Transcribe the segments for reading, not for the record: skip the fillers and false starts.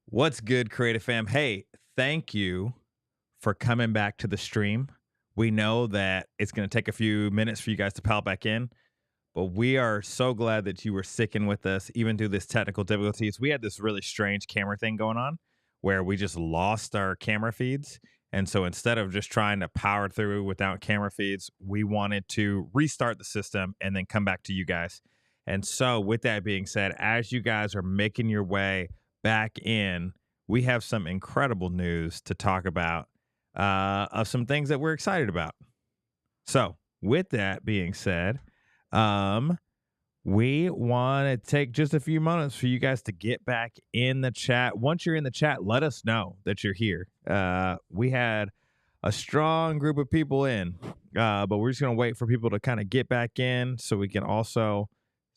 What's good, Creative Fam? Hey, thank you for coming back to the stream. We know that it's going to take a few minutes for you guys to pile back in, but we are so glad that you were sticking with us even through this technical difficulties. We had this really strange camera thing going on where we just lost our camera feeds. And so instead of just trying to power through without camera feeds, we wanted to restart the system and then come back to you guys. And so, with that being said, as you guys are making your way back in, we have some incredible news to talk about of some things that we're excited about. So, with that being said, we want to take just a few moments for you guys to get back in the chat. Once you're in the chat, let us know that you're here. We had a strong group of people in, but we're just going to wait for people to kind of get back in so we can also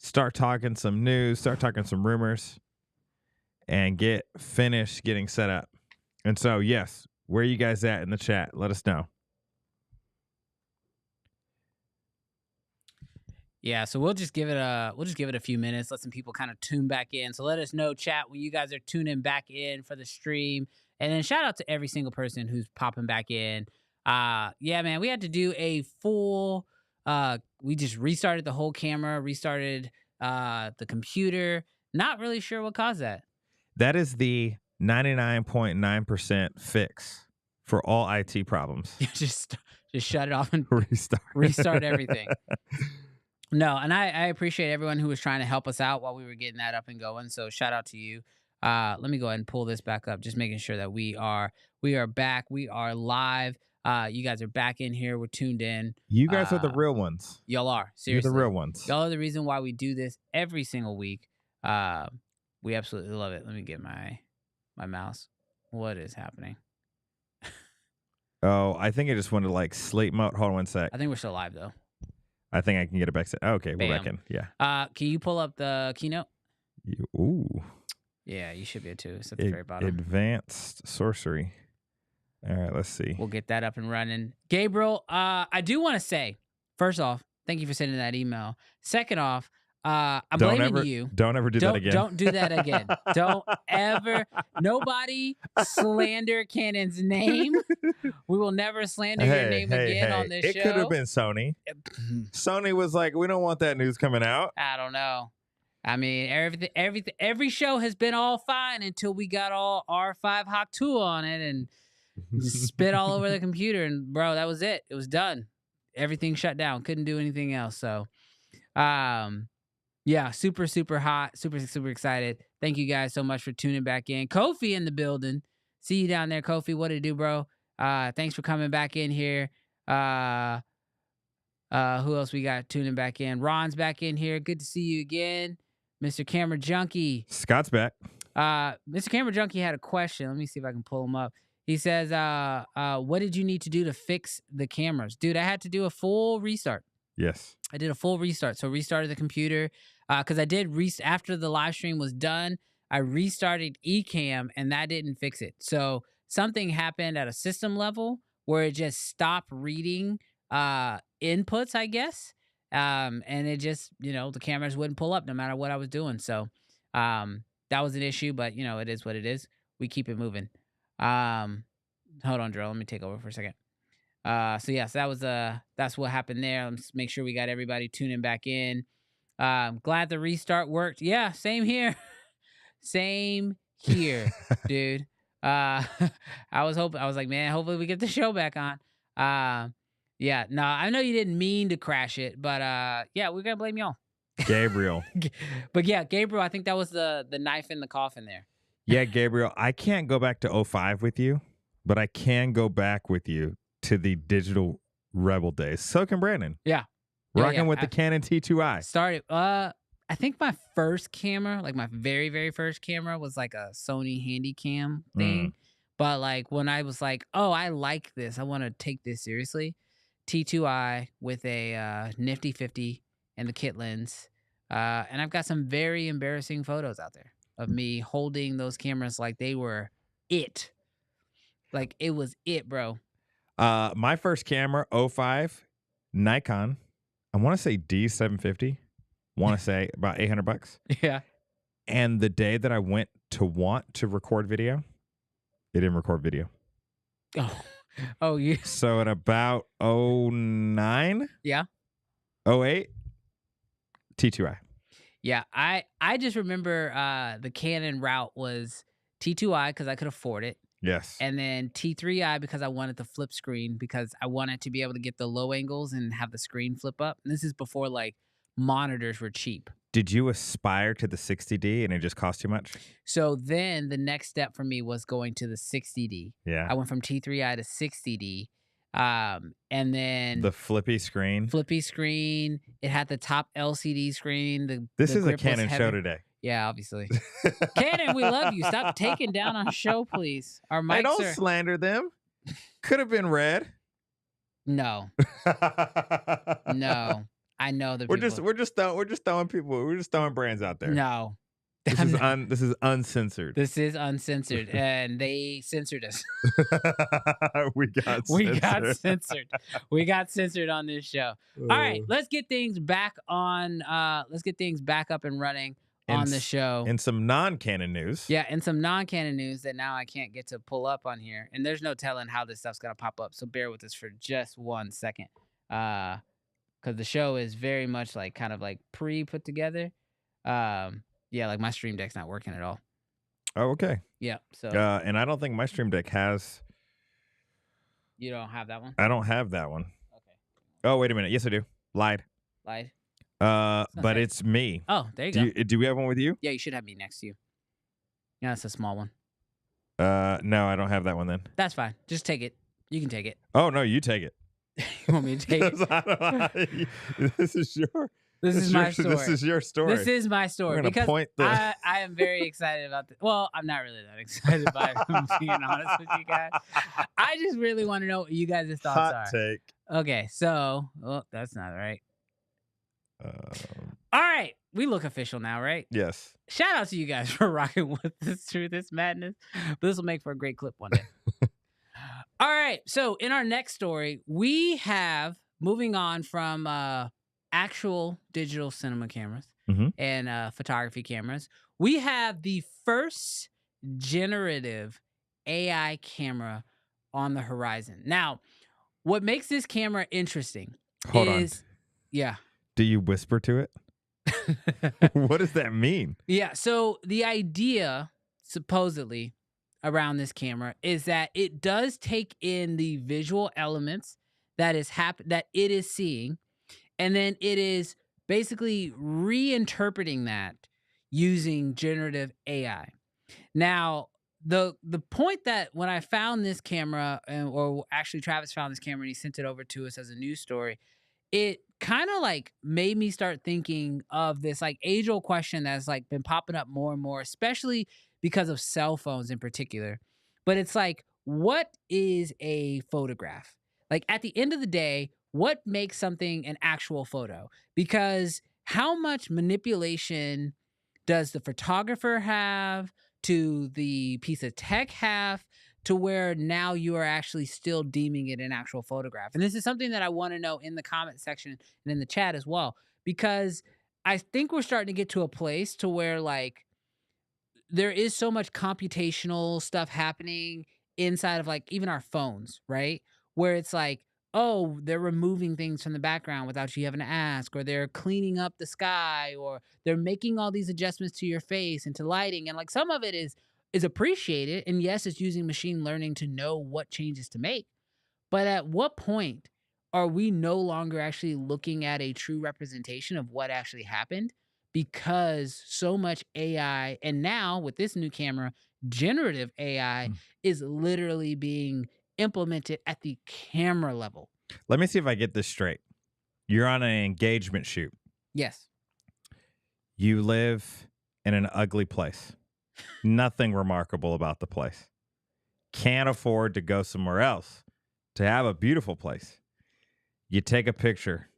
start talking some news, start talking some rumors, and get finished getting set up. And so, yes, where are you guys at in the chat? Let us know. Yeah, so we'll just give it a few minutes, let some people kind of tune back in. So let us know, chat, when you guys are tuning back in for the stream. And then shout out to every single person who's popping back in. Yeah, man, we had to do a full we just restarted the whole camera, restarted the computer. Not really sure what caused that. That is the 99.9% fix for all IT problems. just shut it off and restart everything. No, and I appreciate everyone who was trying to help us out while we were getting that up and going. So shout out to you. Let me go ahead and pull this back up, just making sure that we are back. We are live. You guys are back in here. We're tuned in. You guys are the real ones. Y'all are. Seriously. You're the real ones. Y'all are the reason why we do this every single week. We absolutely love it. Let me get my mouse. What is happening? Oh, I think I just wanted to like sleep mode. Hold on one sec. I think we're still live though. I think I can get it back. Okay, Bam. We're back in. Yeah. Can you pull up the keynote? Ooh. Yeah, you should be able to. It's at the very bottom. Advanced sorcery. All right, let's see. We'll get that up and running. Gabriel, I do want to say, first off, thank you for sending that email. Second off, I'm blaming you. Don't ever do that again. Don't do that again. Don't ever. Nobody slander Canon's name. We will never slander your name again on this show. It could have been Sony. Sony was like, we don't want that news coming out. I don't know. I mean, every show has been all fine until we got all R5 Hawk 2 on it and spit all over the computer. And bro, that was it. It was done. Everything shut down. Couldn't do anything else. So, yeah, super, super hot. Super, super excited. Thank you guys so much for tuning back in. Kofi in the building. See you down there, Kofi. What it do, bro? Thanks for coming back in here. Who else we got tuning back in? Ron's back in here. Good to see you again. Mr. Camera Junkie. Scott's back. Mr. Camera Junkie had a question. Let me see if I can pull him up. He says, what did you need to do to fix the cameras? Dude, I had to do a full restart. Yes. I did a full restart. So restarted the computer because I did after the live stream was done, I restarted Ecamm and that didn't fix it. So something happened at a system level where it just stopped reading inputs, I guess. And it just, the cameras wouldn't pull up no matter what I was doing. So that was an issue, but it is what it is. We keep it moving. Hold on, Drill. Let me take over for a second. So yes, that's what happened there. Let's make sure we got everybody tuning back in. Glad the restart worked. Yeah, same here. Same here, dude. I was like, man, hopefully we get the show back on. Yeah, no, I know you didn't mean to crash it, but yeah, we're gonna blame y'all. Gabriel. But yeah, Gabriel, I think that was the knife in the coffin there. Yeah, Gabriel, I can't go back to 05 with you, but I can go back with you to the digital rebel days. So can Brandon. Yeah. Rocking with the Canon T2i. Started, I think my first camera, like my very, very first camera was like a Sony Handycam thing. But like when I was like, oh, I like this, I want to take this seriously, T2i with a nifty 50 and the kit lens. And I've got some very embarrassing photos out there of me holding those cameras like they were it. Like it was it, bro. My first camera, 05, Nikon. I want to say D750. Want to say about $800. Yeah. And the day that I went to to want to record video, it didn't record video. Oh, you. So in about 09, Yeah. 08, T2i. Yeah, I just remember the Canon route was T2i because I could afford it, Yes. and then T3i because I wanted the flip screen because I wanted to be able to get the low angles and have the screen flip up. And this is before like monitors were cheap. Did you aspire to the 60D and it just cost too much? So then the next step for me was going to the 60D. Yeah. I went from T3i to 60D. And then The flippy screen. flippy screen. It had the top LCD screen. This the is a grip was Canon show heavy. today. Yeah, obviously. Canon, we love you. Stop taking down our show, please. Our I mics don't are slander them. Could have been red. no. I know the We're people. just throwing brands out there. No. This is uncensored. This is uncensored, and they censored us. We got censored. We got censored on this show. All right, let's get things back on. Let's get things back up and running on the show. In some non-Canon news. Yeah, and some non-Canon news that now I can't get to pull up on here, and there's no telling how this stuff's gonna pop up. So bear with us for just 1 second, because the show is very much like kind of like pre-put together. Yeah, like my Stream Deck's not working at all. Oh, okay. Yeah, so And I don't think my Stream Deck has. you don't have that one? I don't have that one. Okay. Oh, wait a minute. Yes, I do. Lied. Lied. But right. it's me. Oh, there you go. Do we have one with you? Yeah, you should have me next to you. Yeah, it's a small one. No, I don't have that one then. That's fine. Just take it. You can take it. Oh no, you take it. You want me to take it? This is your. This is my story. This is your story. This is my story. We're gonna because point the- I am very excited about this. Well, I'm not really that excited about it, if I'm being honest with you guys. I just really want to know what you guys' thoughts Hot are. take. Okay, so, well, that's not right. All right, we look official now, right? Yes. Shout out to you guys for rocking with this through this madness. But this will make for a great clip one day. All right, so in our next story, we have, moving on from actual digital cinema cameras and photography cameras, we have the first generative AI camera on the horizon. Now, what makes this camera interesting Hold on. Yeah. Do you whisper to it? What does that mean? Yeah, so the idea, supposedly, around this camera is that it does take in the visual elements that it is seeing, and then it is basically reinterpreting that using generative AI. Now, the point that when I found this camera, or actually Travis found this camera and he sent it over to us as a news story, it kind of like made me start thinking of this like age-old question that's like been popping up more and more, especially because of cell phones in particular. But it's like, what is a photograph? Like at the end of the day, what makes something an actual photo? Because how much manipulation does the photographer have to the piece of tech have to where now you are actually still deeming it an actual photograph? And this is something that I want to know in the comment section and in the chat as well, because I think we're starting to get to a place to where like there is so much computational stuff happening inside of like even our phones, right? Where it's like, oh, they're removing things from the background without you having to ask, or they're cleaning up the sky, or they're making all these adjustments to your face and to lighting. And like some of it is appreciated. And yes, it's using machine learning to know what changes to make. But at what point are we no longer actually looking at a true representation of what actually happened? Because so much AI, and now with this new camera, generative AI is literally being implemented at the camera level. Let me see if I get this straight. You're on an engagement shoot. Yes. You live in an ugly place. Nothing remarkable about the place. Can't afford to go somewhere else to have a beautiful place. You take a picture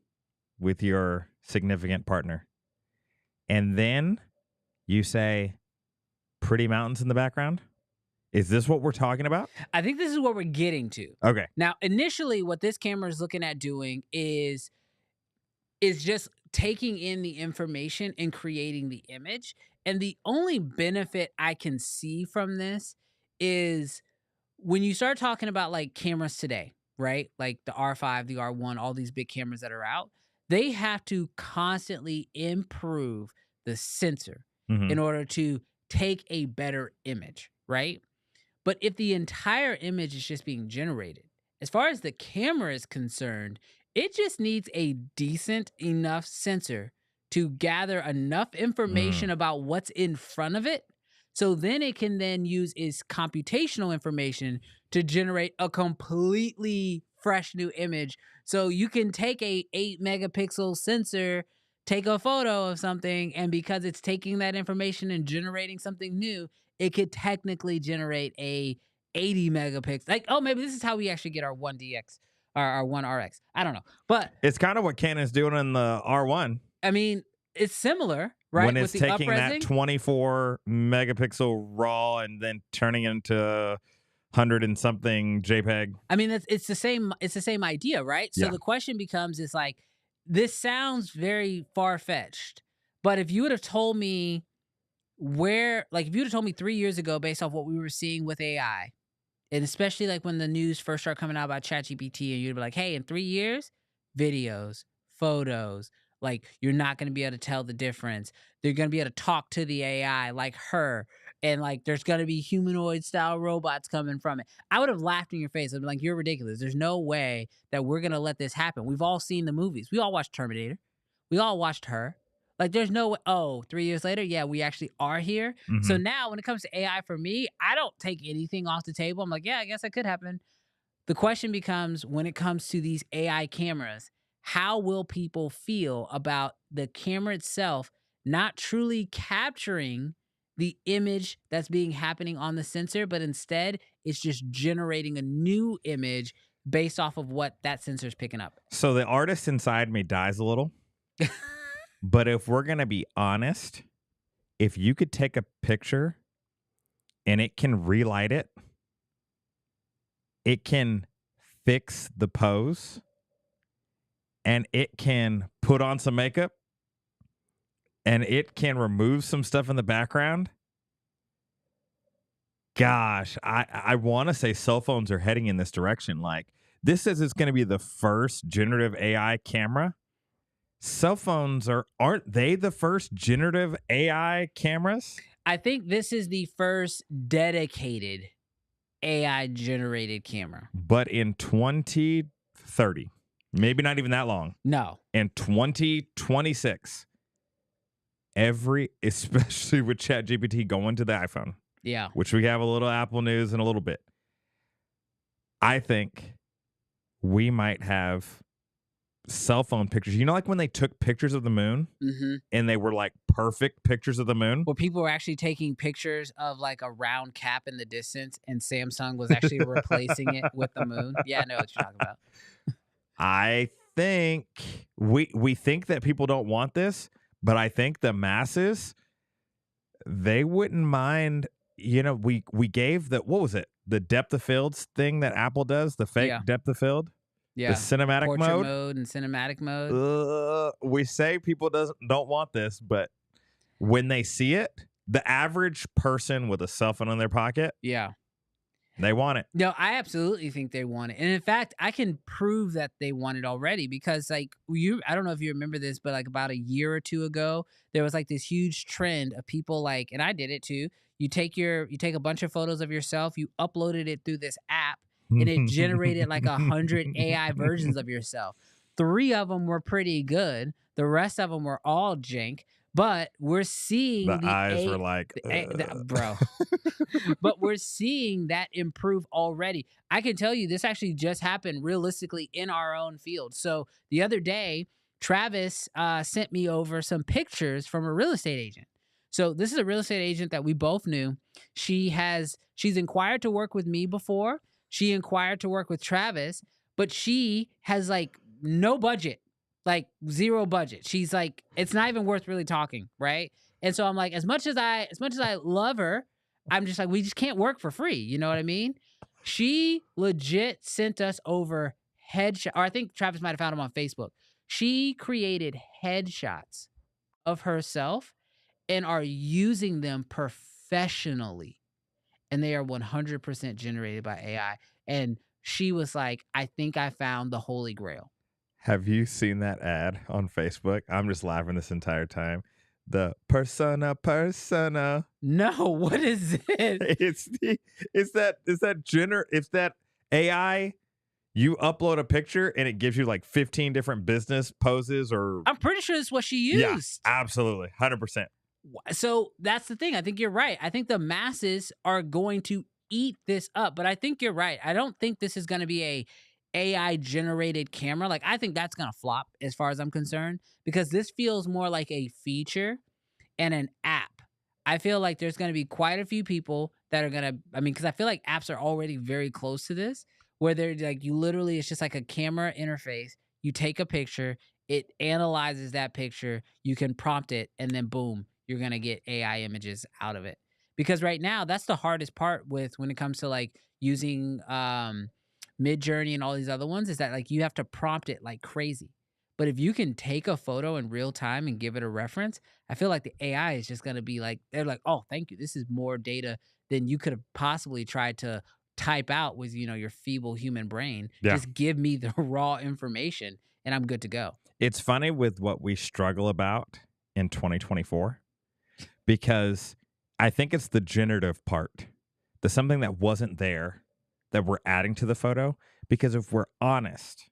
with your significant partner, and then you say, pretty mountains in the background? Is this what we're talking about? I think this is what we're getting to. Okay. Now, initially, what this camera is looking at doing is just taking in the information and creating the image. And the only benefit I can see from this is when you start talking about like cameras today, right? Like the R5, the R1, all these big cameras that are out, they have to constantly improve the sensor Hmm. in order to take a better image, right? But if the entire image is just being generated, as far as the camera is concerned, it just needs a decent enough sensor to gather enough information Mm. about what's in front of it. So then it can then use its computational information to generate a completely fresh new image. So you can take a 8 megapixel sensor, take a photo of something, and because it's taking that information and generating something new, it could technically generate a 80 megapixel. Like, oh, maybe this is how we actually get our 1DX or our 1RX. I don't know. But It's kind of what Canon's doing in the R1 I mean, it's similar, when right? With it's the taking that upresing. 24 megapixel RAW and then turning it into 100 and something JPEG. I mean, it's the same idea, right? So Yeah. the question becomes is like, this sounds very far-fetched. But if you would have told me if you would have told me 3 years ago, based off what we were seeing with AI, and especially like when the news first started coming out about ChatGPT, and you'd be like, hey, in 3 years, videos, photos, like you're not going to be able to tell the difference. They're going to be able to talk to the AI like her. And like there's going to be humanoid style robots coming from it. I would have laughed in your face. I'd be like, you're ridiculous. There's no way that we're going to let this happen. We've all seen the movies. We all watched Terminator. We all watched her. Like, there's no way. Oh, 3 years later, yeah, we actually are here. So Hmm. now, when it comes to AI for me, I don't take anything off the table. I'm like, yeah, I guess that could happen. The question becomes when it comes to these AI cameras, how will people feel about the camera itself not truly capturing the image that's being happening on the sensor, but instead it's just generating a new image based off of what that sensor is picking up? So the artist inside me dies a little. But if we're going to be honest, if you could take a picture and it can relight it, it can fix the pose, and it can put on some makeup, and it can remove some stuff in the background. Gosh, I want to say cell phones are heading in this direction. Like, this says it's going to be the first generative AI camera. Cell phones aren't they the first generative AI cameras? I think this is the first dedicated AI generated camera. But in 2030, maybe not even that long, No. in 2026, especially with ChatGPT going to the iPhone, Yeah. which we have a little Apple news in a little bit, I think we might have cell phone pictures. You know, like when they took pictures of the moon Mm-hmm. and they were like perfect pictures of the moon? Where people were actually taking pictures of like a round cap in the distance, and Samsung was actually replacing it with the moon. Yeah, I know what you're talking about. I think we think that people don't want this, but I think the masses, they wouldn't mind. You know, we gave what was it? The depth of fields thing that Apple does, the fake Yeah. depth of field, the Yeah. cinematic Portrait mode. mode and cinematic mode. We say people don't want this, but when they see it, the average person with a cell phone in their pocket, Yeah. they want it. No, I absolutely think they want it. And in fact, I can prove that they want it already because like I don't know if you remember this, but like about a year or two ago, there was like this huge trend of people like, and I did it too. You take a bunch of photos of yourself, you uploaded it through this app, and it generated like 100 AI versions of yourself. 3 of them were pretty good. The rest of them were all jank. But we're seeing The eyes were like, bro. But we're seeing that improve already. I can tell you this actually just happened realistically in our own field. So the other day, Travis sent me over some pictures from a real estate agent. So this is a real estate agent that we both knew. She's inquired to work with me before. She inquired to work with Travis, but she has like no budget, like 0 budget. She's like, it's not even worth really talking, right? And so I'm like, as much as I love her, I'm just like, we just can't work for free. You know what I mean? She legit sent us over headshot, or I think Travis might have found him on Facebook. She created headshots of herself and are using them professionally, and they are 100% generated by AI. And she was like, "I think I found the holy grail." Have you seen that ad on Facebook? I'm just laughing this entire time. The persona. No, what is this? It's the it's that AI. You upload a picture and it gives you like 15 different business poses or I'm pretty sure it's what she yeah, used. absolutely. 100%. So that's the thing. I think you're right. I think the masses are going to eat this up, but I think you're right. I don't think this is going to be a AI generated camera. Like I think that's going to flop as far as I'm concerned because this feels more like a feature and an app. I feel like there's going to be quite a few people that are going to, I mean, because I feel like apps are already very close to this, where they're like, you literally, it's just like a camera interface. You take a picture, it analyzes that picture, you can prompt it, and then boom, you're going to get AI images out of it. Because right now, that's the hardest part with when it comes to like using Mid Journey and all these other ones is that like you have to prompt it like crazy. But if you can take a photo in real time and give it a reference, I feel like the AI is just going to be like, they're like, oh, thank you. This is more data than you could have possibly tried to type out with, your feeble human brain. Yeah. Just give me the raw information and I'm good to go. It's funny with what we struggle about in 2024 because I think it's the generative part, the something that wasn't there that we're adding to the photo. Because if we're honest,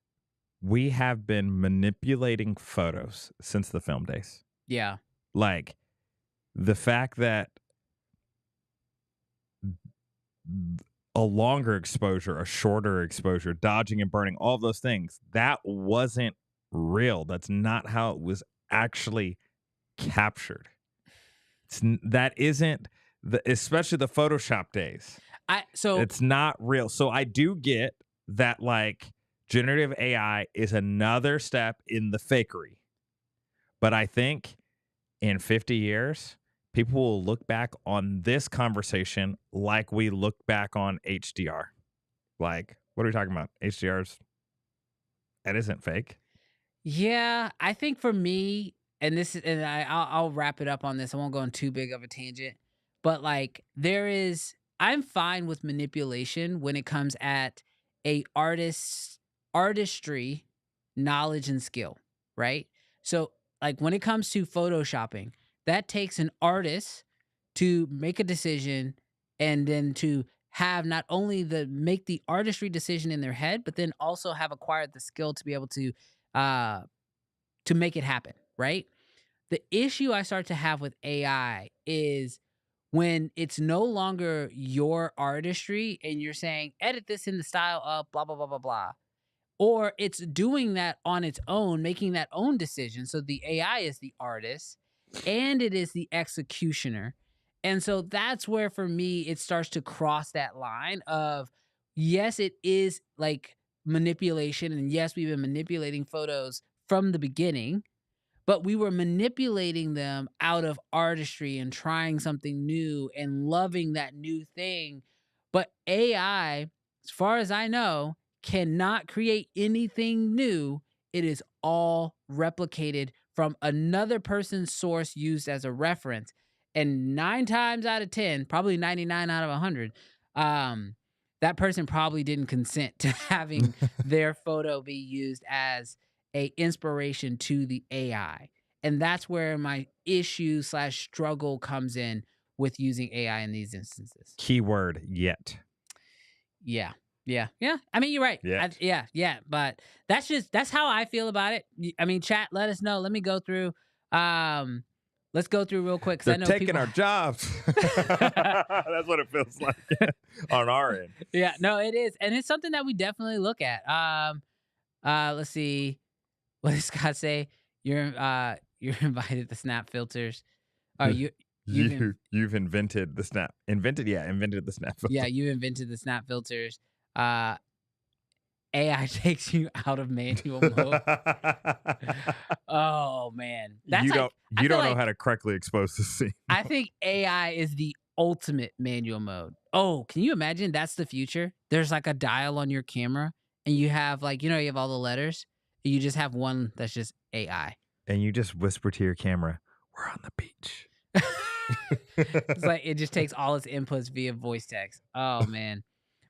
we have been manipulating photos since the film days. Yeah. Like the fact that a longer exposure, a shorter exposure, dodging and burning, all those things, that wasn't real. That's not how it was actually captured. That isn't especially the Photoshop days. It's not real. So I do get that like generative AI is another step in the fakery. But I think in 50 years, people will look back on this conversation like we look back on HDR. Like, what are we talking about? HDR's, that isn't fake. Yeah, I think for me, and this is, and I'll wrap it up on this. I won't go on too big of a tangent, but like I'm fine with manipulation when it comes at a artistry, knowledge and skill, right? So like when it comes to photoshopping, that takes an artist to make a decision and then to have not only the make the artistry decision in their head, but then also have acquired the skill uh to make it happen, right? The issue I start to have with AI is when it's no longer your artistry and you're saying, edit this in the style of blah, blah, blah, blah, blah. Or it's doing that on its own, making that own decision. So the AI is the artist and it is the executioner. And so that's where for me it starts to cross that line of yes, it is like manipulation. And yes, we've been manipulating photos from the beginning, but we were manipulating them out of artistry and trying something new and loving that new thing. But AI, as far as I know, cannot create anything new. It is all replicated from another person's source used as a reference. And 9 times out of 10, probably 99 out of 100, that person probably didn't consent to having their photo be used as a inspiration to the AI. And that's where my issue / struggle comes in with using AI in these instances. Keyword yet. Yeah. Yeah. Yeah. I mean, you're right. Yet. Yeah. But that's how I feel about it. I mean, chat, let us know. Let me go through. Let's go through real quick. They're I know taking people... our jobs. That's what it feels like on our end. Yeah, no, it is. And it's something that we definitely look at. Let's see. What does Scott say? You're invited to snap filters. You've invented the snap. Invented the snap filter. Yeah, you invented the snap filters. AI takes you out of manual mode. Oh man, you don't know how to correctly expose the scene. I think AI is the ultimate manual mode. Oh, can you imagine? That's the future. There's like a dial on your camera, and you have like you have all the letters, You just have one that's just AI. And you just whisper to your camera, "We're on the beach." It's like it just takes all its inputs via voice text. Oh man.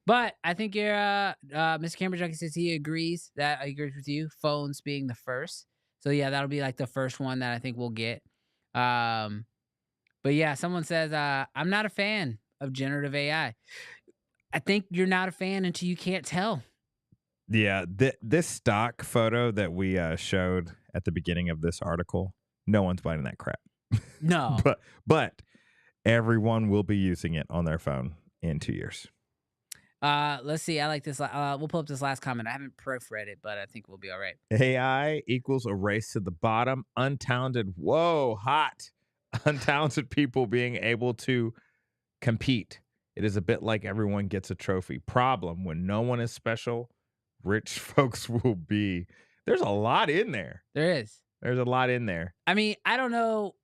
But I think your Mr. Camera Junkie says he agrees with you. Phones being the first. So yeah, that'll be like the first one that I think we'll get. Um, but yeah, someone says I'm not a fan of generative AI. I think you're not a fan until you can't tell. Yeah, this stock photo that we showed at the beginning of this article, no one's buying that crap. No. but everyone will be using it on their phone in 2 years. Let's see. I like this. We'll pull up this last comment. I haven't proofread it, but I think we'll be all right. AI equals a race to the bottom. Untalented, whoa, hot. Untalented people being able to compete. It is a bit like everyone gets a trophy. Problem when no one is special, rich folks will be. There's a lot in there. There is. There's a lot in there. I mean, I don't know.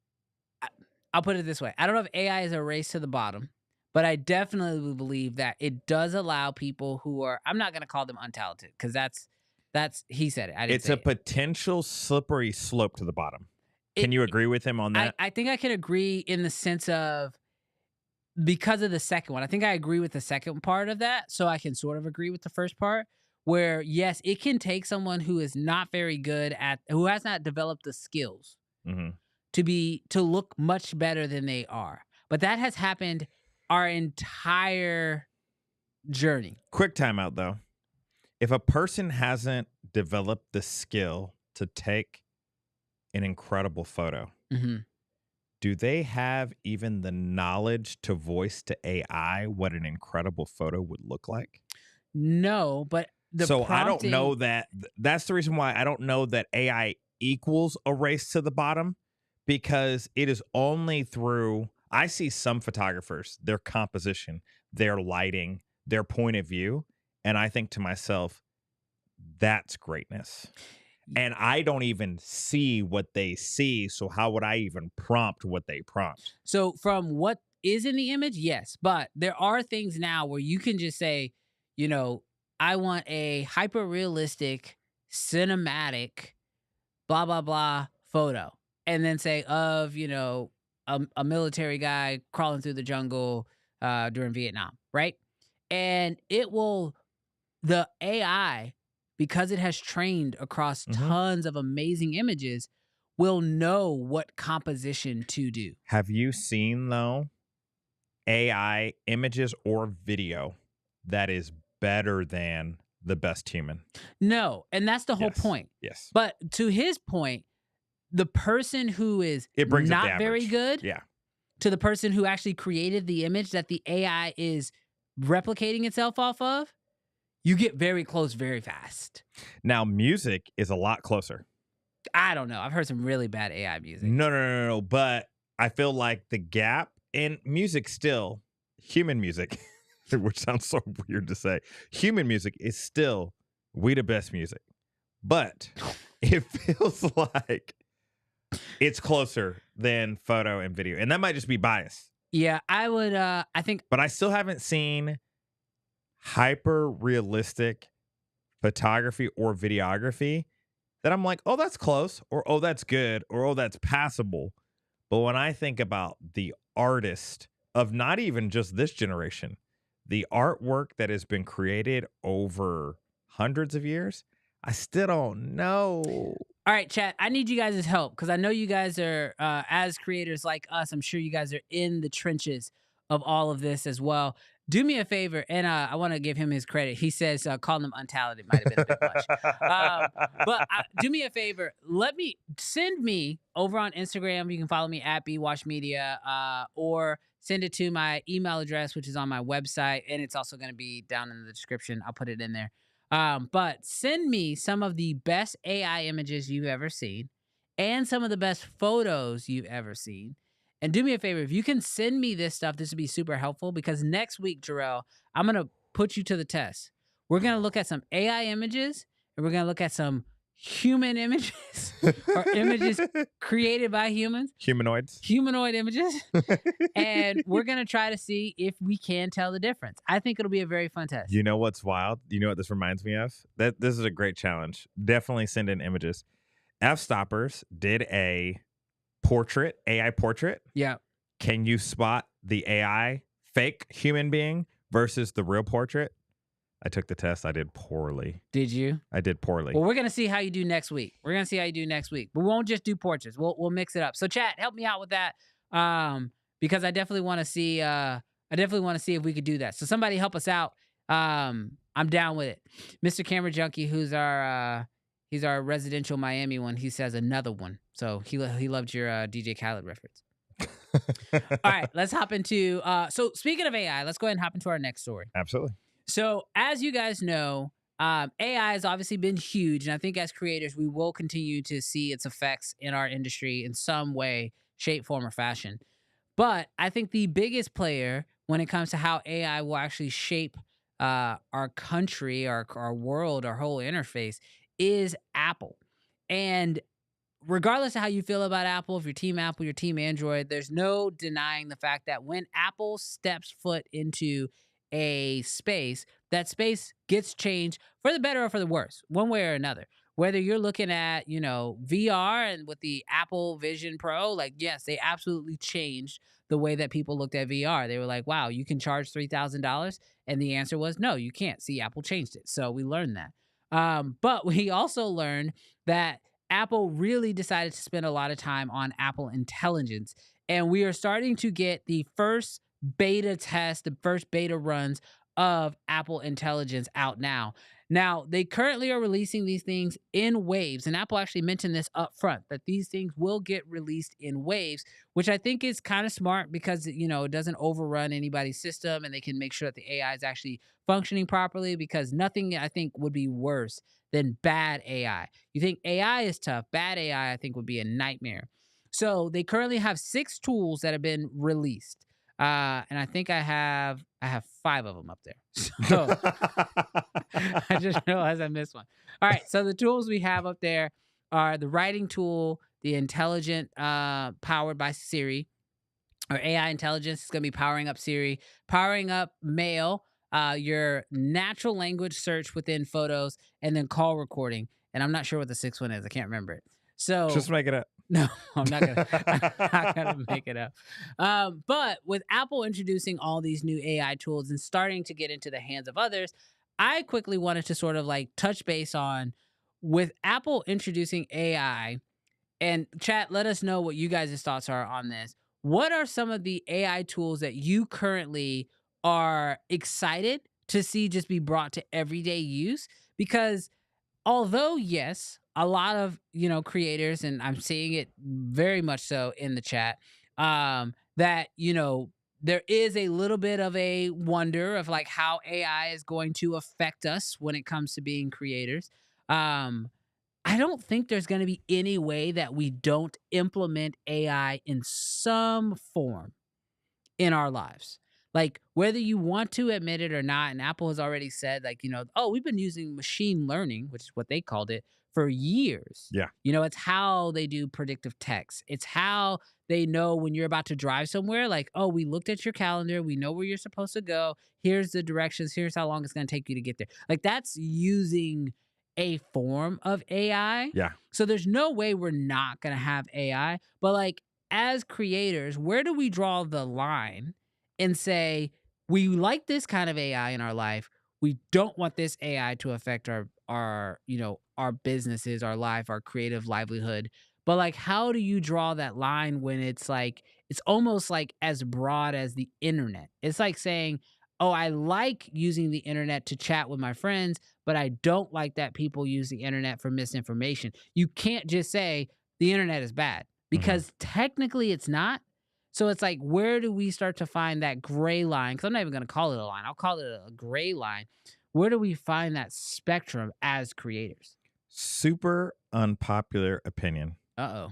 I'll put it this way. I don't know if AI is a race to the bottom, but I definitely believe that it does allow people who are, I'm not going to call them untalented because that's, he said it. I didn't It's say a it. potential slippery slope to the bottom. Can you agree with him on that? I think I can agree in the sense of, because of the second one. I think I agree with the second part of that. So I can sort of agree with the first part where, yes, it can take someone who is not very good at, who has not developed the skills Mm-hmm. to look much better than they are. But that has happened our entire journey. Quick timeout though. If a person hasn't developed the skill to take an incredible photo, Mm-hmm. do they have even the knowledge to voice to AI what an incredible photo would look like? No, but I don't know that. That's the reason why I don't know that AI equals a race to the bottom, because it is only through. I see some photographers, their composition, their lighting, their point of view, and I think to myself, that's greatness. And I don't even see what they see. So how would I even prompt what they prompt? So from what is in the image, yes. But there are things now where you can just say, I want a hyper realistic, cinematic, blah, blah, blah photo. And then say of, a military guy crawling through the jungle during Vietnam, right? And the AI, because it has trained across tons of amazing images, will know what composition to do. Have you seen, though, AI images or video that is better than the best human? No, and that's the whole point. Yes. But to his point, the person who is It brings up the not very average. good Yeah. to the person who actually created the image that the AI is replicating itself off of, you get very close very fast. Now, music is a lot closer. I don't know. I've heard some really bad AI music. No. But I feel like the gap in music still, human music, which sounds so weird to say, human music is still we the best music. But it feels like it's closer than photo and video. And that might just be bias. Yeah, I would, I think. But I still haven't seen hyper realistic photography or videography that I'm like, oh, that's close, or oh, that's good, or oh, that's passable. But when I think about the artist of not even just this generation, the artwork that has been created over hundreds of years, I still don't know. All right, chat, I need you guys' help because I know you guys are, as creators like us, I'm sure you guys are in the trenches of all of this as well. Do me a favor, and I want to give him his credit. He says calling him untalented might have been a bit much. But do me a favor. Send me over on Instagram. You can follow me at bwashmedia, or send it to my email address, which is on my website, and it's also going to be down in the description. I'll put it in there. But send me some of the best AI images you've ever seen and some of the best photos you've ever seen. And do me a favor, if you can send me this stuff, this would be super helpful because next week, Jarrell, I'm going to put you to the test. We're going to look at some AI images and we're going to look at some human images or images created by humans, Humanoids. humanoid images, and we're going to try to see if we can tell the difference. I think it'll be a very fun test. You know what's wild? You know what this reminds me of? That this is a great challenge. Definitely send in images. F Stoppers did a portrait, AI portrait. Yeah. Can you spot the AI fake human being versus the real portrait? I took the test. I did poorly. Did you? I did poorly. Well, we're gonna see how you do next week. We're gonna see how you do next week. We won't just do portraits. We'll mix it up. So, chat, help me out with that, because I definitely want to see. I definitely want to see if we could do that. So, somebody help us out. I'm down with it. Mr. Camera Junkie, who's our he's our residential Miami one. He says another one. So he loved your DJ Khaled reference. All right, let's hop into. So speaking of AI, let's go ahead and hop into our next story. Absolutely. So, as you guys know, AI has obviously been huge, and I think as creators, we will continue to see its effects in our industry in some way, shape, form, or fashion. But I think the biggest player when it comes to how AI will actually shape our country, our world, our whole interface is Apple. And regardless of how you feel about Apple, if you're team Apple, you're team Android, there's no denying the fact that when Apple steps foot into a space, that space gets changed for the better or for the worse, one way or another. Whether you're looking at, VR and with the Apple Vision Pro, like, yes, they absolutely changed the way that people looked at VR. They were like, wow, you can charge $3,000. And the answer was, no, you can't. See, Apple changed it. So we learned that. But we also learned that Apple really decided to spend a lot of time on Apple Intelligence. And we are starting to get the first beta test, the first beta runs of Apple Intelligence out now. Now, they currently are releasing these things in waves, and Apple actually mentioned this up front, that these things will get released in waves, which I think is kind of smart because, it doesn't overrun anybody's system, and they can make sure that the AI is actually functioning properly, because nothing, I think, would be worse than bad AI. You think AI is tough, bad AI, I think, would be a nightmare. So they currently have 6 tools that have been released. And I think I have 5 of them up there. So I just realized I missed one. All right. So the tools we have up there are the writing tool, the intelligent, powered by Siri, or AI intelligence is going to be powering up Siri, powering up Mail, your natural language search within photos, and then call recording. And I'm not sure what the 6th one is. I can't remember it. So Just make it up. no, I'm not gonna make it up. But with Apple introducing all these new AI tools and starting to get into the hands of others, I quickly wanted to sort of like touch base on, with Apple introducing AI, and chat, let us know what you guys' thoughts are on this. What are some of the AI tools that you currently are excited to see just be brought to everyday use? Because although, yes, a lot of, creators, and I'm seeing it very much so in the chat, that, there is a little bit of a wonder of like how AI is going to affect us when it comes to being creators. I don't think there's going to be any way that we don't implement AI in some form in our lives. Like, whether you want to admit it or not, and Apple has already said, like, oh, we've been using machine learning, which is what they called it, for years. Yeah. It's how they do predictive text. It's how they know when you're about to drive somewhere, like, oh, we looked at your calendar, we know where you're supposed to go, here's the directions, here's how long it's going to take you to get there. Like, that's using a form of AI. Yeah. So there's no way we're not going to have AI. But like, as creators, where do we draw the line and say, we like this kind of AI in our life, we don't want this AI to affect our businesses, our life, our creative livelihood? But like, how do you draw that line when it's like, it's almost like as broad as the internet? It's like saying, oh, I like using the internet to chat with my friends, but I don't like that people use the internet for misinformation. You can't just say the internet is bad, because technically it's not. So it's like, where do we start to find that gray line? Because I'm not even going to call it a line. I'll call it a gray line. Where do we find that spectrum as creators? Super unpopular opinion. Uh-oh.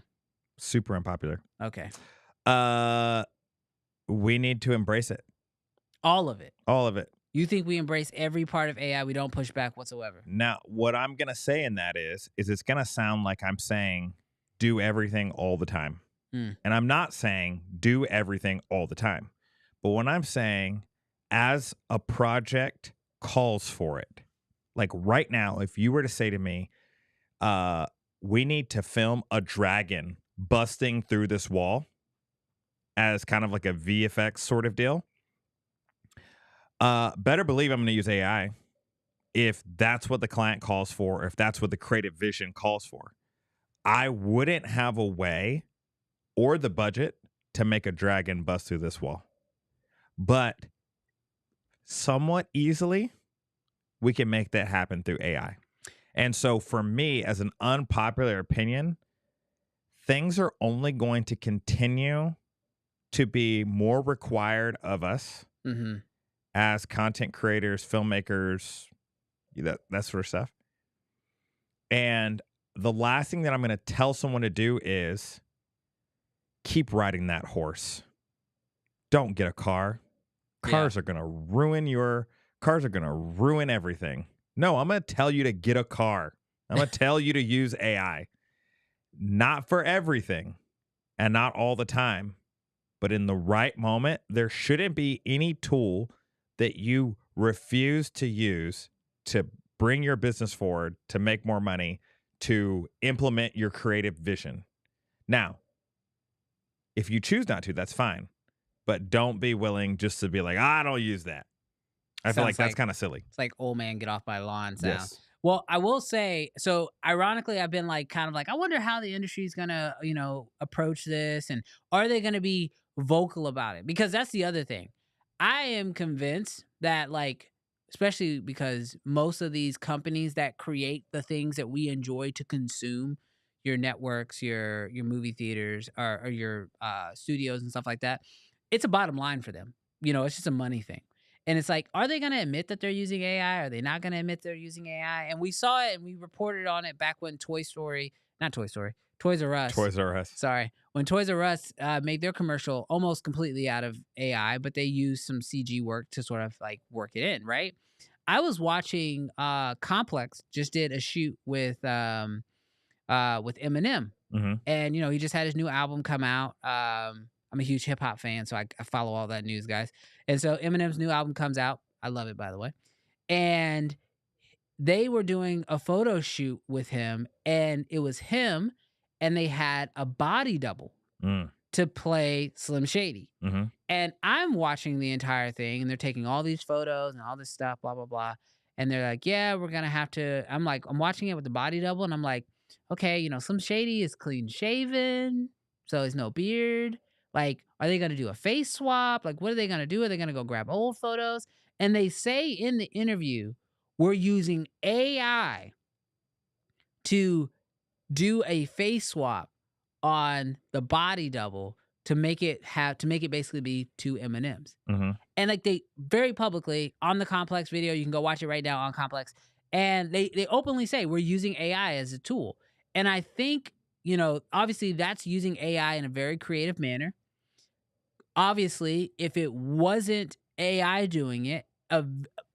Super unpopular. Okay. We need to embrace it. All of it. All of it. You think we embrace every part of AI, we don't push back whatsoever. Now, what I'm going to say in that is it's going to sound like I'm saying do everything all the time. Mm, And I'm not saying do everything all the time. But what I'm saying, as a project calls for it, like right now, if you were to say to me, we need to film a dragon busting through this wall as kind of like a VFX sort of deal, better believe I'm going to use AI if that's what the client calls for, if that's what the creative vision calls for. I wouldn't have a way or the budget to make a dragon bust through this wall. But somewhat easily, we can make that happen through AI. And so for me, as an unpopular opinion, things are only going to continue to be more required of us hmm as content creators, filmmakers, that sort of stuff. And the last thing that I'm going to tell someone to do is keep riding that horse. Don't get a car. Yeah. Cars are going to ruin everything. No, I'm going to tell you to get a car. I'm going to tell you to use AI. Not for everything and not all the time, but in the right moment. There shouldn't be any tool that you refuse to use to bring your business forward, to make more money, to implement your creative vision. Now, if you choose not to, that's fine. But don't be willing just to be like, I don't use that. I feel like Sounds that's like kind of silly. it's like old man get off my lawn sound. Yes. Well, I will say, so ironically, I've been like kind of like, I wonder how the industry is gonna, approach this, and are they gonna be vocal about it? Because that's the other thing. I am convinced that like, especially because most of these companies that create the things that we enjoy to consume, your networks, your movie theaters, or your studios and stuff like that, it's a bottom line for them. It's just a money thing. And it's like, are they going to admit that they're using AI? Are they not going to admit they're using AI? And we saw it and we reported on it back when Toys R Us. Toys R Us. Sorry. When Toys R Us made their commercial almost completely out of AI, but they used some CG work to sort of like work it in, right? I was watching Complex just did a shoot with Eminem. Mm-hmm. And, he just had his new album come out. I'm a huge hip hop fan, so I follow all that news, guys. And so Eminem's new album comes out. I love it, by the way. And they were doing a photo shoot with him, and it was him, and they had a body double to play Slim Shady. Mm-hmm. And I'm watching the entire thing, and they're taking all these photos and all this stuff, blah, blah, blah. And they're like, yeah, we're going to have to. I'm like, I'm watching it with the body double, and I'm like, okay, Slim Shady is clean shaven, so there's no beard. Like, are they going to do a face swap? Like, what are they going to do? Are they going to go grab old photos? And they say in the interview, we're using AI to do a face swap on the body double to make it basically be two M&Ms. Mm-hmm. And like they very publicly on the Complex video, you can go watch it right now on Complex. And they openly say we're using AI as a tool. And I think, obviously that's using AI in a very creative manner. Obviously, if it wasn't AI doing it,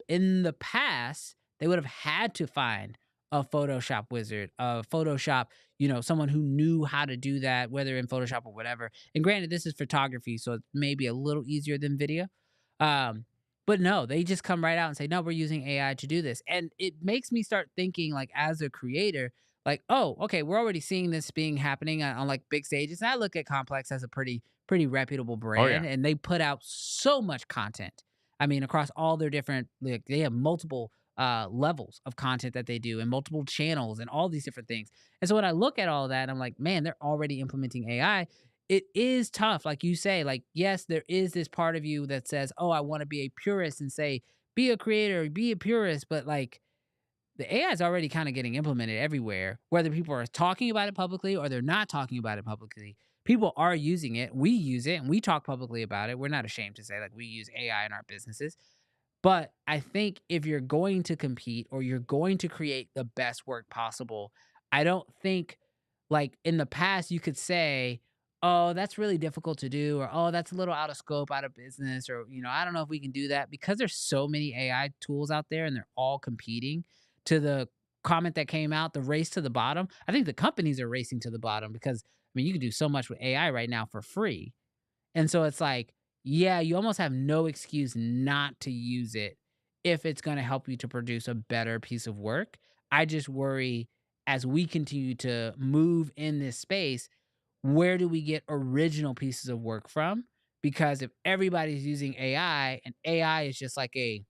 in the past, they would have had to find a Photoshop wizard, someone who knew how to do that, whether in Photoshop or whatever. And granted, this is photography, so it's maybe a little easier than video. But no, they just come right out and say, no, we're using AI to do this. And it makes me start thinking, like, as a creator, like, oh, okay, we're already seeing this being happening on like big stages. And I look at Complex as a pretty reputable brand, and they put out so much content. I mean, across all their different, like, they have multiple levels of content that they do and multiple channels and all these different things. And so when I look at all of that, I'm like, man, they're already implementing AI. It is tough. Like you say, like, yes, there is this part of you that says, oh, I want to be a purist and say, be a creator, be a purist. But like, the AI is already kind of getting implemented everywhere, whether people are talking about it publicly or they're not talking about it publicly. People are using it. We use it and we talk publicly about it. We're not ashamed to say like we use AI in our businesses. But I think if you're going to compete or you're going to create the best work possible, I don't think like in the past you could say, oh, that's really difficult to do, or oh, that's a little out of scope, out of business, or I don't know if we can do that because there's so many AI tools out there and they're all competing. To the comment that came out, the race to the bottom, I think the companies are racing to the bottom because you can do so much with AI right now for free. And so it's like, yeah, you almost have no excuse not to use it if it's going to help you to produce a better piece of work. I just worry as we continue to move in this space, where do we get original pieces of work from? Because if everybody's using AI and AI is just like a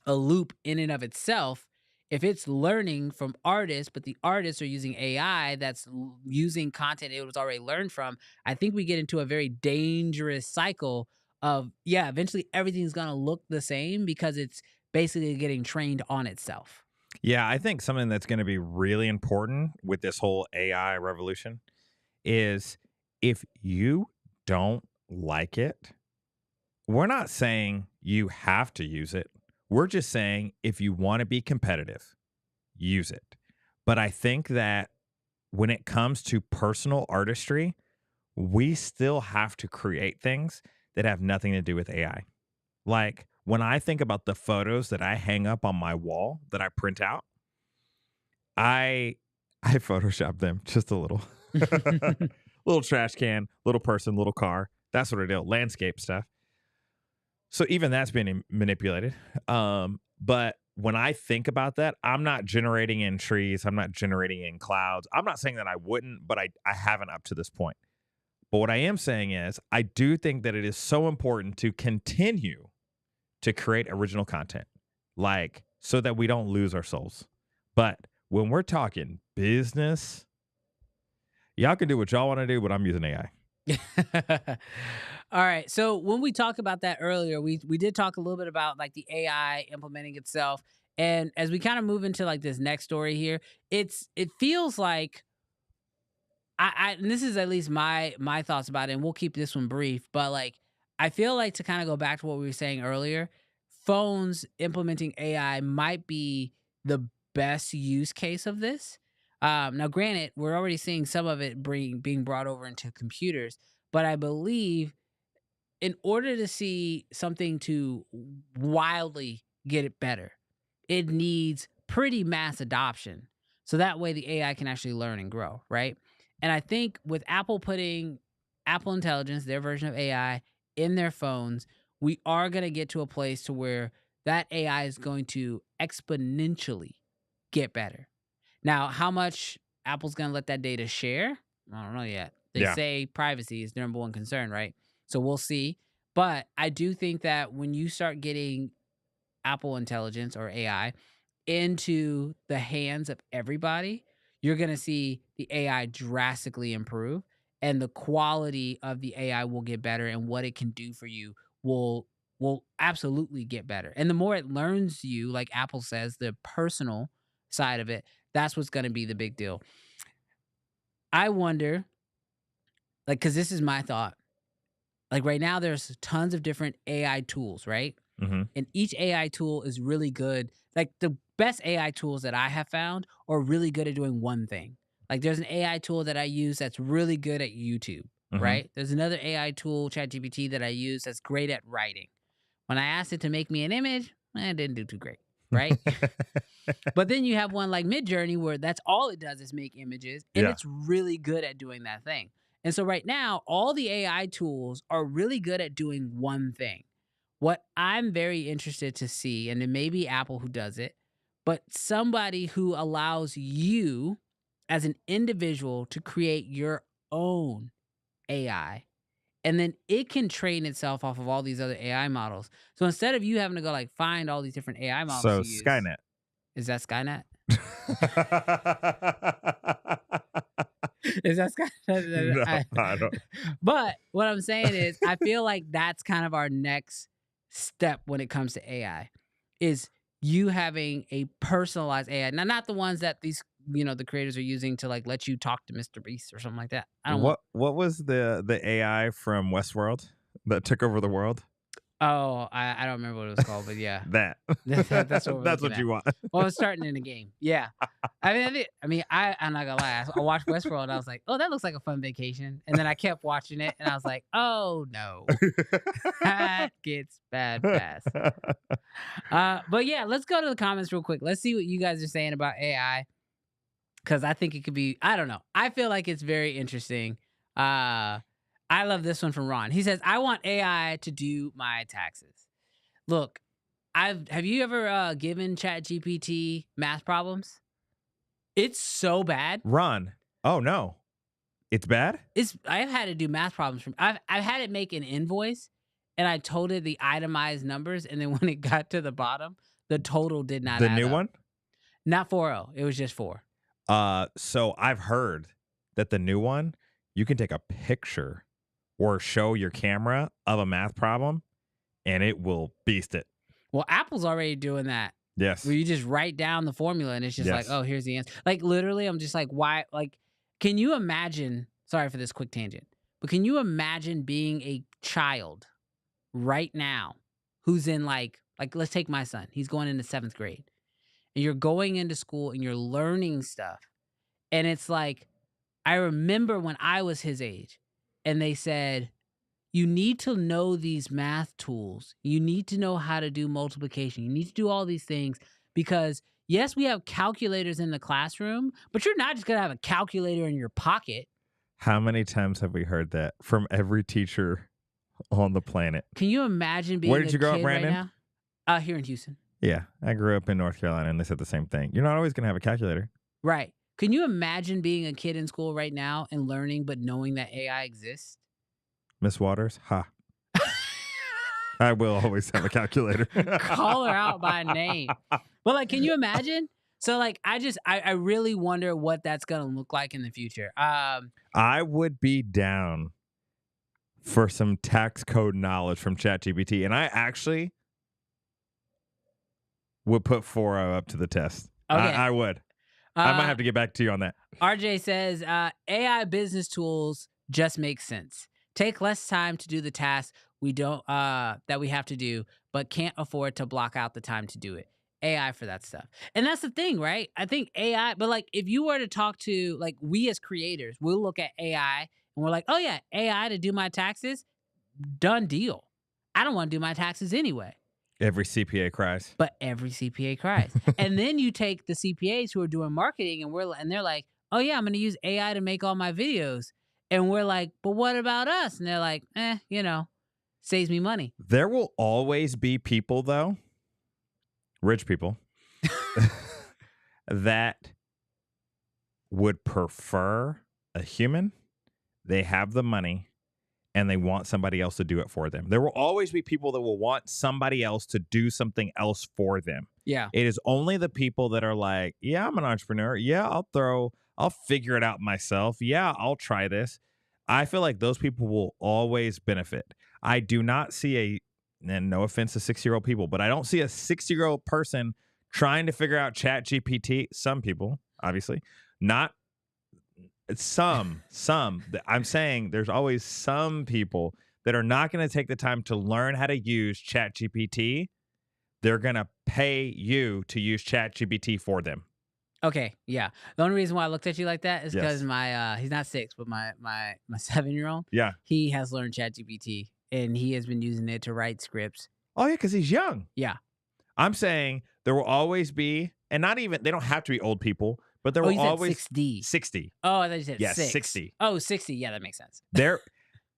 loop in and of itself, if it's learning from artists, but the artists are using AI that's using content it was already learned from, I think we get into a very dangerous cycle of, yeah, eventually everything's going to look the same because it's basically getting trained on itself. Yeah, I think something that's going to be really important with this whole AI revolution is if you don't like it, we're not saying you have to use it. We're just saying if you want to be competitive, use it. But I think that when it comes to personal artistry, we still have to create things that have nothing to do with AI. Like when I think about the photos that I hang up on my wall that I print out, I I Photoshop them just a little. Little trash can, little person, little car. That sort of deal. Landscape stuff. So even that's being manipulated. But when I think about that, I'm not generating in trees. I'm not generating in clouds. I'm not saying that I wouldn't, but I haven't up to this point. But what I am saying is, I do think that it is so important to continue to create original content, like so that we don't lose our souls. But when we're talking business, y'all can do what y'all want to do, but I'm using AI. All right. So when we talked about that earlier, we did talk a little bit about like the AI implementing itself. And as we kind of move into like this next story here, it feels like and this is at least my thoughts about it, and we'll keep this one brief, but like I feel like to kind of go back to what we were saying earlier, phones implementing AI might be the best use case of this. Now, granted, we're already seeing some of it being brought over into computers, but I believe in order to see something to wildly get it better, it needs pretty mass adoption. So that way the AI can actually learn and grow, right? And I think with Apple putting Apple Intelligence, their version of AI, in their phones, we are going to get to a place to where that AI is going to exponentially get better. Now, how much Apple's going to let that data share? I don't know yet. They Yeah. say privacy is their number one concern, right? So we'll see. But I do think that when you start getting Apple Intelligence or AI into the hands of everybody, you're going to see the AI drastically improve and the quality of the AI will get better and what it can do for you will absolutely get better. And the more it learns you, like Apple says, the personal side of it, that's what's going to be the big deal. I wonder, like, cuz this is my thought. Like right now there's tons of different AI tools, right? Hmm. And each AI tool is really good. Like the best AI tools that I have found are really good at doing one thing. Like there's an AI tool that I use that's really good at YouTube, Hmm. right? There's another AI tool, ChatGPT, that I use that's great at writing. When I asked it to make me an image, it didn't do too great, right? But then you have one like Midjourney where that's all it does is make images and Yeah. it's really good at doing that thing. And so right now, all the AI tools are really good at doing one thing. What I'm very interested to see, and it may be Apple who does it, but somebody who allows you as an individual to create your own AI. And then it can train itself off of all these other AI models. So instead of you having to go like find all these different AI models So to use, Skynet. is that Skynet? Is that Skynet? No, I don't. But what I'm saying is, I feel like that's kind of our next step when it comes to AI, is you having a personalized AI. Now, not the ones that these, the creators are using to like let you talk to Mr. Beast or something like that. I don't want. What was the AI from Westworld that took over the world? Oh, I don't remember what it was called, but yeah. That. That's what we're That's looking what at. you want. Well, it's starting in the game. Yeah. I'm not gonna lie. I watched Westworld and I was like, oh, that looks like a fun vacation. And then I kept watching it and I was like, oh no, that gets bad fast. But yeah, let's go to the comments real quick. Let's see what you guys are saying about AI. Cause I think it could be, I don't know. I feel like it's very interesting. I love this one from Ron. He says, I want AI to do my taxes. Look, have you ever given ChatGPT math problems? It's so bad. Run. Oh no. It's bad? I've had to do math problems I've had it make an invoice and I told it the itemized numbers, and then when it got to the bottom, the total did not The add new up. one? Not 4.0. It was just 4. So I've heard that the new one, you can take a picture or show your camera of a math problem and it will beast it. Well, Apple's already doing that. Yes. Where you just write down the formula and it's just like, Yes. oh, here's the answer. Like literally, I'm just like, why? Like, can you imagine? Sorry for this quick tangent, but can you imagine being a child right now who's in like let's take my son. He's going into 7th grade, and you're going into school and you're learning stuff, and it's like, I remember when I was his age, and they said, you need to know these math tools. You need to know how to do multiplication. You need to do all these things because, yes, we have calculators in the classroom, but you're not just going to have a calculator in your pocket. How many times have we heard that from every teacher on the planet? Can you imagine being Where did a you grow up, kid right Brandon? now? Here in Houston. Yeah, I grew up in North Carolina and they said the same thing. You're not always going to have a calculator. Right. Can you imagine being a kid in school right now and learning but knowing that AI exists? Miss Waters, ha. I will always have a calculator. Call her out by name. But like, can you imagine? So like, I really wonder what that's gonna look like in the future. I would be down for some tax code knowledge from ChatGPT, and I actually would put 4.0 up to the test. Okay. I would. I might have to get back to you on that. RJ says AI business tools just make sense. Take less time to do the tasks that we have to do, but can't afford to block out the time to do it. AI for that stuff. And that's the thing, right? I think AI, but like if you were to talk to like we as creators, we'll look at AI and we're like, oh yeah, AI to do my taxes, done deal. I don't want to do my taxes anyway. Every CPA cries. But every CPA cries. And then you take the CPAs who are doing marketing and they're like, oh yeah, I'm going to use AI to make all my videos. And we're like, but what about us? And they're like, saves me money. There will always be people, though, rich people, that would prefer a human. They have the money and they want somebody else to do it for them. There will always be people that will want somebody else to do something else for them. Yeah. It is only the people that are like, yeah, I'm an entrepreneur. Yeah, I'll figure it out myself. Yeah, I'll try this. I feel like those people will always benefit. I do not see and no offense to 6-year-old people, but I don't see a 6-year-old person trying to figure out ChatGPT. Some people, obviously, not some. I'm saying there's always some people that are not going to take the time to learn how to use ChatGPT. They're going to pay you to use ChatGPT for them. Okay, yeah. The only reason why I looked at you like that is because Yes. my he's not 6, but my 7-year-old, Yeah. he has learned ChatGPT and he has been using it to write scripts. Oh, yeah, because he's young. Yeah. I'm saying there will always be, and not even, they don't have to be old people, but there will you said always 60. 60. Oh, I thought you said Yes, 6. 60. Oh, 60. Yeah, that makes sense.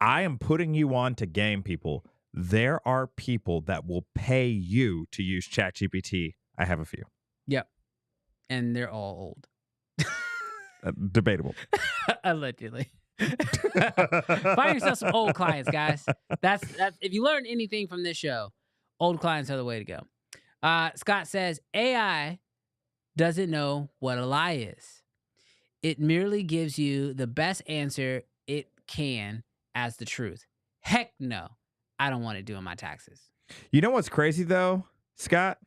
I am putting you on to game, people. There are people that will pay you to use ChatGPT. I have a few. Yep. And they're all old. Debatable. Allegedly. Find yourself some old clients, guys. That's if you learn anything from this show, old clients are the way to go. Scott says AI doesn't know what a lie is. It merely gives you the best answer it can as the truth. Heck no, I don't want it doing my taxes. You know what's crazy though, Scott?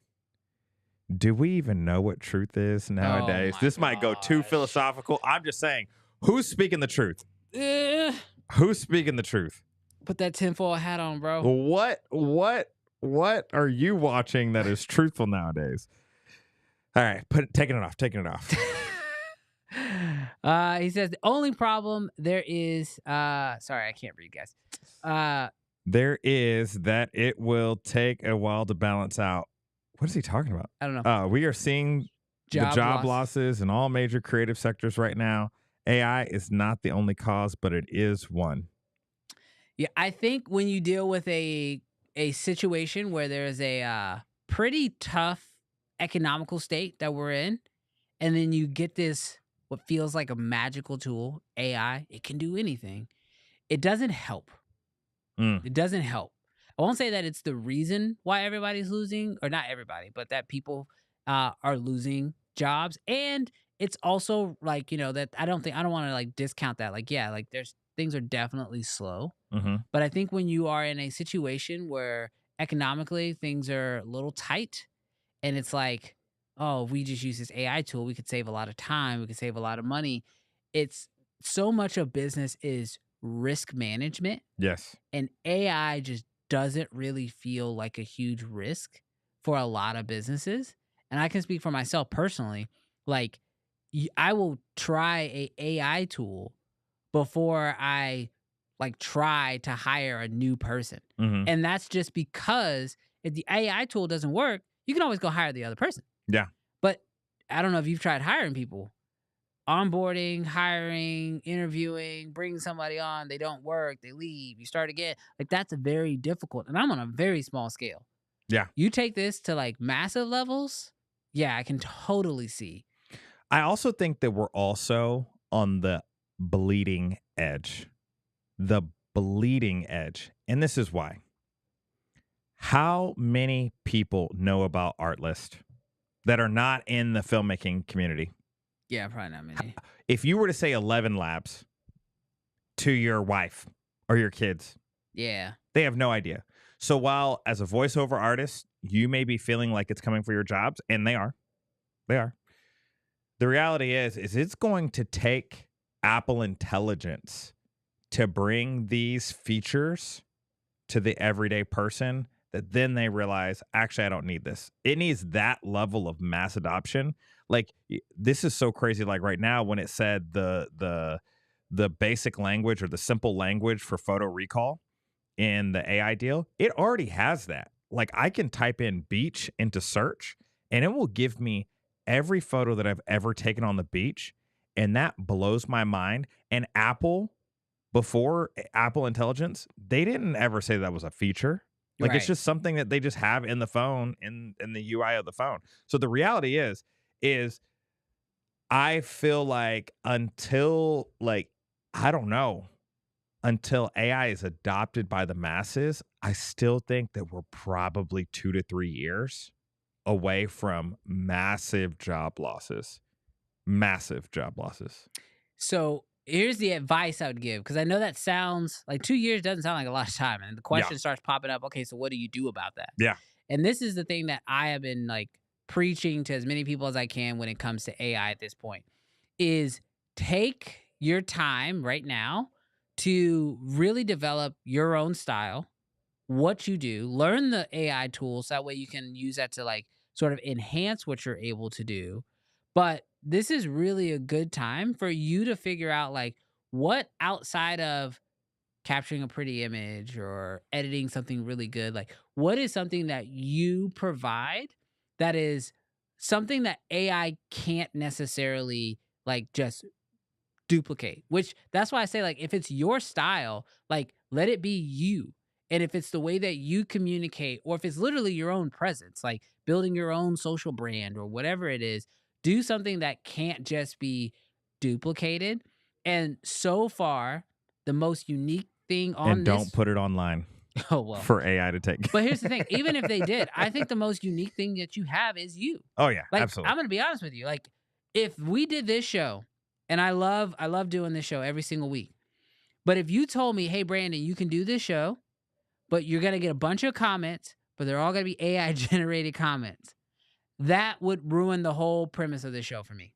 Do we even know what truth is nowadays? my This might go too gosh. philosophical. I'm just saying, who's speaking the truth? Who's speaking the truth? Put that tinfoil hat on, bro. What are you watching that is truthful nowadays? All right, taking it off. He says the only problem there is sorry, I can't read, guys. There is that it will take a while to balance out. What is he talking about? I don't know. We are seeing the job losses in all major creative sectors right now. AI is not the only cause, but it is one. Yeah, I think when you deal with a situation where there's a pretty tough economical state that we're in, and then you get this what feels like a magical tool, AI, it can do anything. It doesn't help. Mm. It doesn't help. I won't say that it's the reason why everybody's losing, or not everybody, but that people are losing jobs. And it's also like, that I don't want to like discount that. Like, yeah, like there's things are definitely slow. Mm-hmm. But I think when you are in a situation where economically things are a little tight and it's like, oh, if we just use this AI tool, we could save a lot of time, we could save a lot of money. It's so much of business is risk management. Yes. And AI just doesn't really feel like a huge risk for a lot of businesses. And I can speak for myself personally. Like, I will try a AI tool before I like try to hire a new person. Mm-hmm. And that's just because if the AI tool doesn't work, you can always go hire the other person. Yeah. But I don't know if you've tried hiring people. Onboarding, hiring, interviewing, bringing somebody on, they don't work, they leave, you start again. Like that's very difficult. And I'm on a very small scale. Yeah. You take this to like massive levels. Yeah, I can totally see. I also think that we're also on the bleeding edge. The bleeding edge. And this is why. How many people know about Artlist that are not in the filmmaking community? Yeah, probably not many. If you were to say 11 labs to your wife or your kids, yeah, they have no idea. So while as a voiceover artist, you may be feeling like it's coming for your jobs, and they are. The reality is it's going to take Apple Intelligence to bring these features to the everyday person that then they realize, actually, I don't need this. It needs that level of mass adoption. Like this is so crazy. Like right now, when it said the basic language or the simple language for photo recall in the AI deal, it already has that. Like I can type in beach into search, and it will give me every photo that I've ever taken on the beach, and that blows my mind. And Apple, before Apple Intelligence, they didn't ever say that was a feature. Like it's just something that they just have in the phone, in the UI of the phone. So the reality is I feel like until AI is adopted by the masses, I still think that we're probably 2 to 3 years away from massive job losses. Massive job losses. So here's the advice I would give, because I know that sounds like 2 years doesn't sound like a lot of time. And the question starts popping up, okay, so what do you do about that? Yeah. And this is the thing that I have been like preaching to as many people as I can when it comes to AI at this point, is take your time right now to really develop your own style, what you do, learn the AI tools. That way you can use that to like sort of enhance what you're able to do. But this is really a good time for you to figure out like what outside of capturing a pretty image or editing something really good, like what is something that you provide that is something that AI can't necessarily like just duplicate, which that's why I say, like, if it's your style, like, let it be you. And if it's the way that you communicate, or if it's literally your own presence, like building your own social brand or whatever it is, do something that can't just be duplicated. And so far, the most unique thing on and don't put it online. Oh, well. For AI to take. But here's the thing. Even if they did, I think the most unique thing that you have is you. Oh, yeah, Like, absolutely. I'm going to be honest with you. Like, if we did this show, and I love doing this show every single week. But if you told me, hey, Brandon, you can do this show, but you're going to get a bunch of comments, but they're all going to be AI generated comments, that would ruin the whole premise of the show for me.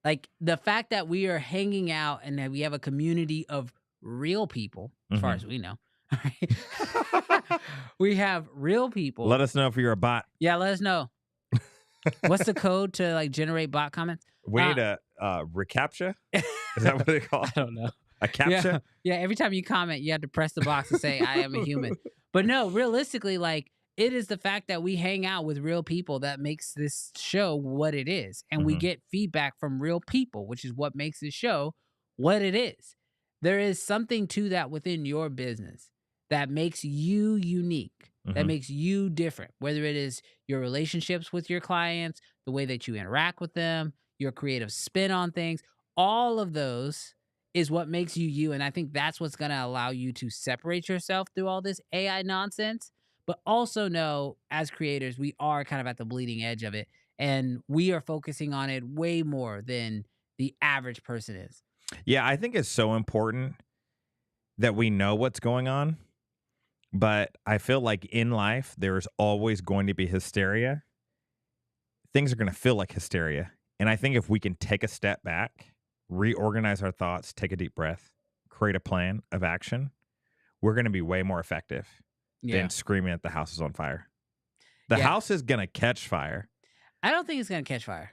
Like the fact that we are hanging out and that we have a community of real people, as far Mhm. as we know. All right. We have real people. Let us know if you're a bot. Yeah, let us know. What's the code to like generate bot comments? We need a recaptcha. Is that what they call I it? don't know. A captcha? Yeah. Yeah. Every time you comment, you have to press the box to say, I am a human. But no, realistically, like it is the fact that we hang out with real people that makes this show what it is. And we Mhm. get feedback from real people, which is what makes this show what it is. There is something to that within your business that makes you unique, that Mhm. makes you different, whether it is your relationships with your clients, the way that you interact with them, your creative spin on things, all of those is what makes you you. And I think that's what's going to allow you to separate yourself through all this AI nonsense. But also know as creators, we are kind of at the bleeding edge of it. And we are focusing on it way more than the average person is. Yeah, I think it's so important that we know what's going on, but I feel like in life there is always going to be hysteria. Things are going to feel like hysteria. And I think if we can take a step back, reorganize our thoughts, take a deep breath, create a plan of action, we're going to be way more effective Yeah. than screaming at the house is on fire. The Yeah. house is going to catch fire. I don't think it's going to catch fire.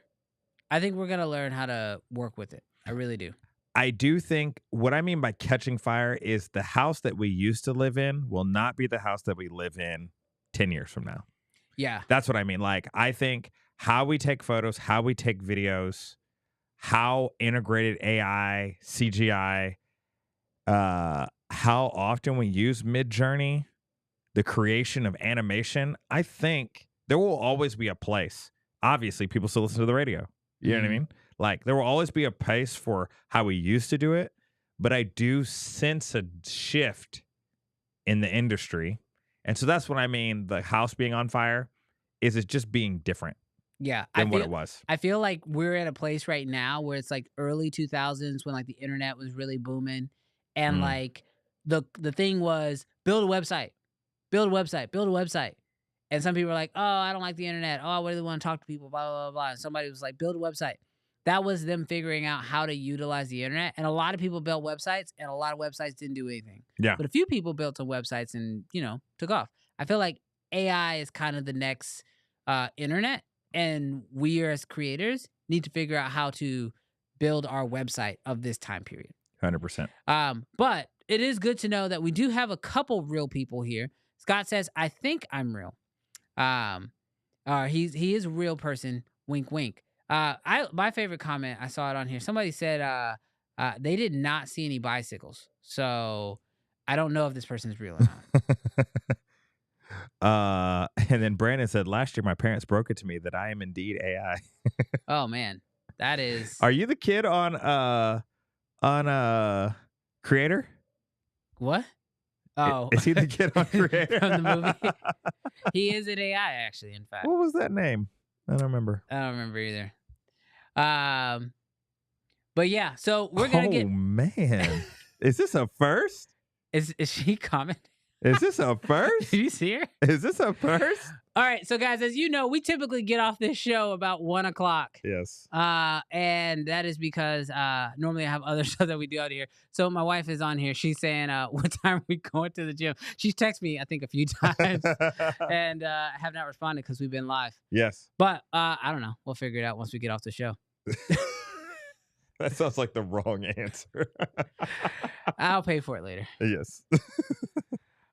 I think we're going to learn how to work with it. I really do. I do think what I mean by catching fire is the house that we used to live in will not be the house that we live in 10 years from now. Yeah. That's what I mean. Like, I think how we take photos, how we take videos, how integrated AI, CGI, how often we use Midjourney, the creation of animation, I think there will always be a place. Obviously, people still listen to the radio. You know what I mean? Like, there will always be a place for how we used to do it, but I do sense a shift in the industry. And so that's what I mean. The house being on fire is it just being different Yeah. than what it was. I feel like we're at a place right now where it's like early 2000s when like the internet was really booming. And like the thing was build a website, build a website, build a website. And some people were like, oh, I don't like the internet. Oh, I really want to talk to people, blah, blah, blah, blah. And somebody was like, build a website. That was them figuring out how to utilize the internet. And a lot of people built websites and a lot of websites didn't do anything. Yeah. But a few people built some websites and, took off. I feel like AI is kind of the next internet. And we as creators need to figure out how to build our website of this time period. 100%. But it is good to know that we do have a couple real people here. Scott says, I think I'm real. He is a real person. Wink, wink. My favorite comment, I saw it on here. Somebody said they did not see any bicycles. So I don't know if this person is real or not. And then Brandon said, last year my parents broke it to me that I am indeed AI. Oh man, that is. Are you the kid on Creator? What? Oh, is he the kid on Creator from the movie? He is an AI, actually. In fact, what was that name? I don't remember. I don't remember either. But yeah, so we're gonna get. Oh man, is this a first? Is she commenting? Is this a first? Did you see her? Is this a first? All right, so guys, as you know, we typically get off this show about 1:00. Yes. And that is because normally I have other stuff that we do out here. So my wife is on here. She's saying, "What time are we going to the gym?" She's texted me, I think, a few times, and I have not responded because we've been live. Yes. But I don't know. We'll figure it out once we get off the show. That sounds like the wrong answer. I'll pay for it later. Yes.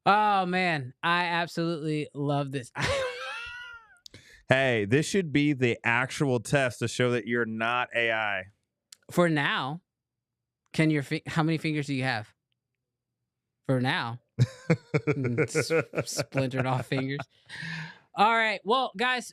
Oh man, I absolutely love this. Hey, this should be the actual test to show that you're not AI. For now, how many fingers do you have? For now, splintered off fingers. All right, well, guys,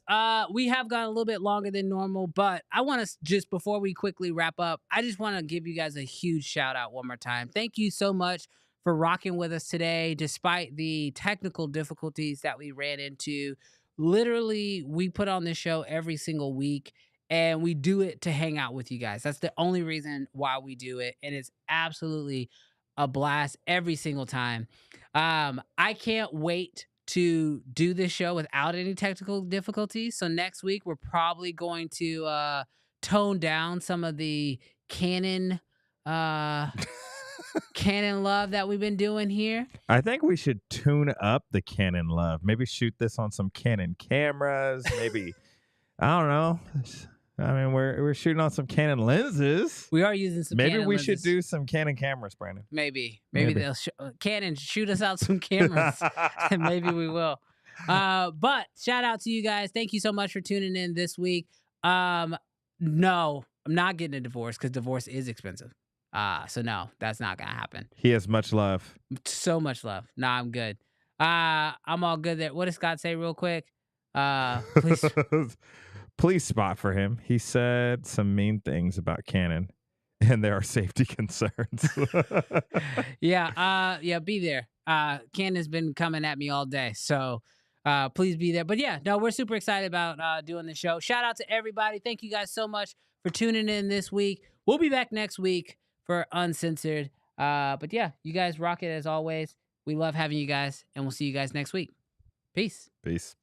we have gone a little bit longer than normal, but I want to just before we quickly wrap up, I just want to give you guys a huge shout out one more time. Thank you so much for rocking with us today, despite the technical difficulties that we ran into. Literally, we put on this show every single week, and we do it to hang out with you guys. That's the only reason why we do it, and it's absolutely a blast every single time. I can't wait to do this show without any technical difficulties. So next week, we're probably going to tone down some of the Canon Canon love that we've been doing here. I think we should tune up the Canon love. Maybe shoot this on some Canon cameras. Maybe I don't know. I mean, we're shooting on some Canon lenses. We are using some Maybe Canon we lenses. should do some Canon cameras, Brandon. Maybe Maybe. they'll Canon shoot us out some cameras, and maybe we will. But shout out to you guys. Thank you so much for tuning in this week. No, I'm not getting a divorce because divorce is expensive. So no, that's not gonna happen. He has much love. So much love. Nah, I'm good. I'm all good there. What does Scott say real quick? Please. Please spot for him. He said some mean things about Canon, and there are safety concerns. Yeah, be there. Canon's been coming at me all day, so please be there. But yeah, no, we're super excited about doing the show. Shout out to everybody. Thank you guys so much for tuning in this week. We'll be back next week for Uncensored. But yeah, you guys rock it as always. We love having you guys, and we'll see you guys next week. Peace. Peace.